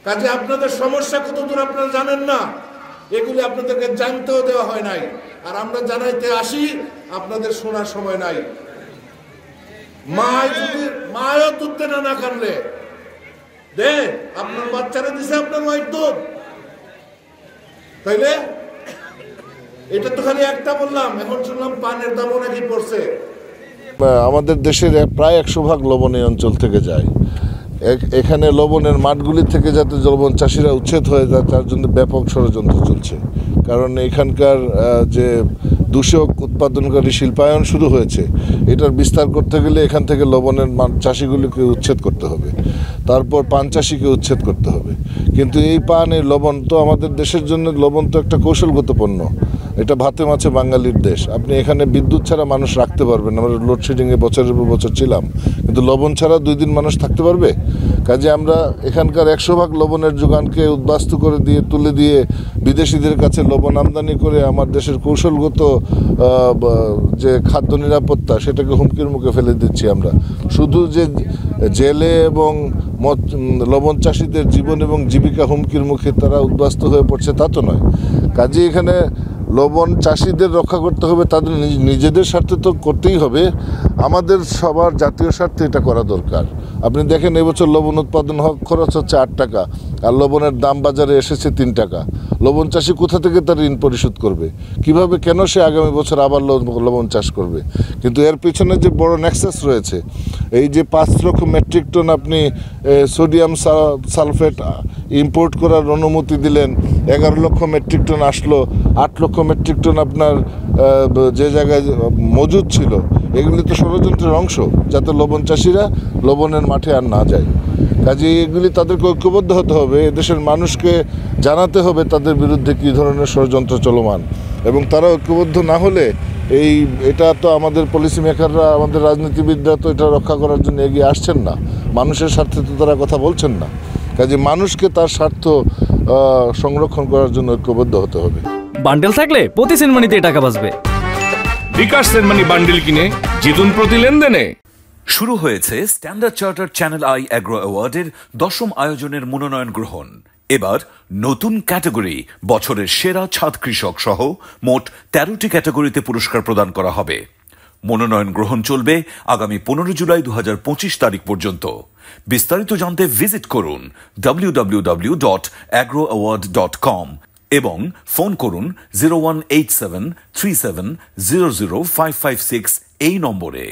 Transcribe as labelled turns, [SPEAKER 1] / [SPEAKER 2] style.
[SPEAKER 1] কাজে আপনাদের সমস্যা কতদূর আপনারা জানেন না, এগুলি আপনাদেরকে জানতেও দেওয়া হয় নাই, আর আমরা জানাইতে আসি, আপনাদের শোনার সময় নাই। মায়ও দুধ দেনা না কানলে দে, আপনার বাচ্চারা দিছে আপনার মায়ের দুধ, তাইলে এটা তো খালি একটা বললাম। এখন শুনলাম পানের দামও নাকি পড়ছে।
[SPEAKER 2] আমাদের দেশের প্রায় 100% লবণ এই অঞ্চল থেকে যায়। এখানে লবণের মাঠগুলি থেকে যাতে লবণ চাষিরা উচ্ছেদ হয়ে যায় তার জন্য ব্যাপক ষড়যন্ত্র চলছে। কারণ এখানকার যে দূষক উৎপাদনকারী শিল্পায়ন শুরু হয়েছে, এটার বিস্তার করতে গেলে এখান থেকে লবণের চাষিগুলিকে উচ্ছেদ করতে হবে, তারপর পান চাষিকে উচ্ছেদ করতে হবে। কিন্তু এই পান, এই লবণ তো আমাদের দেশের জন্য, লবণ তো একটা কৌশলগত পণ্য, এটা ভাতে মাছে বাঙালির দেশ। আপনি এখানে বিদ্যুৎ ছাড়া মানুষ রাখতে পারবেন, আমরা লোডশেডিংয়ে বছরের পর বছর ছিলাম, কিন্তু লবণ ছাড়া 2 দিন মানুষ থাকতে পারবে? কাজে আমরা এখানকার 100% লবণের যোগানকে উদ্বাস্তু করে দিয়ে, তুলে দিয়ে বিদেশিদের কাছে লবণ আমদানি করে আমার দেশের কৌশলগত যে খাদ্য নিরাপত্তা, সেটাকে হুমকির মুখে ফেলে দিচ্ছি আমরা। শুধু যে জেলে এবং লবণ চাষিদের জীবন এবং জীবিকা হুমকির মুখে তারা উদ্বাস্তু হয়ে পড়ছে তা তো নয়। কাজে এখানে লবণ চাষিদের রক্ষা করতে হবে, তাদের নিজেদের স্বার্থে তো করতেই হবে, আমাদের সবার জাতীয় স্বার্থে এটা করা দরকার। আপনি দেখেন এবছর লবণ উৎপাদন খরচ হচ্ছে 8 টাকা, আর লবণের দাম বাজারে এসেছে 3 টাকা। লবণ চাষি কোথা থেকে তার ঋণ পরিশোধ করবে? কিভাবে, কেন সে আগামী বছর আবার লবণ চাষ করবে? কিন্তু এর পিছনে যে বড় নেক্সাস রয়েছে, এই যে 5 লক্ষ মেট্রিক টন আপনি সোডিয়াম সালফেট ইম্পোর্ট করার অনুমতি দিলেন, 11 লক্ষ মেট্রিক টন আসলো, 8 লক্ষ মেট্রিক টন আপনার যে জায়গায় মজুদ ছিল, এগুলি তো ষড়যন্ত্রের অংশ, যাতে লবণ চাষিরা লবণের মাঠে আর না যায়। কাজে এগুলি তাদেরকে ঐক্যবদ্ধ হতে হবে, এদেশের মানুষকে জানাতে হবে তাদের বিরুদ্ধে কী ধরনের ষড়যন্ত্র চলমান, এবং তারা ঐক্যবদ্ধ না হলে এটা তো আমাদের পলিসি মেকাররা, আমাদের রাজনীতিবিদরা তো এটা রক্ষা করার জন্য এগিয়ে আসছেন না, মানুষের স্বার্থে তো তারা কথা বলছেন না। কাজে মানুষকে তার স্বার্থ সংরক্ষণ করার জন্য ঐক্যবদ্ধ হতে হবে।
[SPEAKER 3] বান্ডেল থাকলে প্রতি সেনমানিতে টাকা বাঁচবে।
[SPEAKER 4] বিকাশ সেনমানি বান্ডেল কিনে জিতুন প্রতি লেনদেনে।
[SPEAKER 5] শুরু হয়েছে Standard Charter channel I agro অ্যাওয়ার্ডের 10ম আয়োজনের মনোনয়ন গ্রহণ। এবার নতুন ক্যাটাগরি বছরের সেরা ছাদ কৃষক সহ মোট 13টি ক্যাটাগরিতে পুরস্কার প্রদান করা হবে। মনোনয়ন গ্রহণ চলবে আগামী 15 জুলাই 2025 তারিখ পর্যন্ত। বিস্তারিত জানতে ভিজিট করুন www.agroaward.com এবং ফোন করুন 018737000556 এই নম্বরে।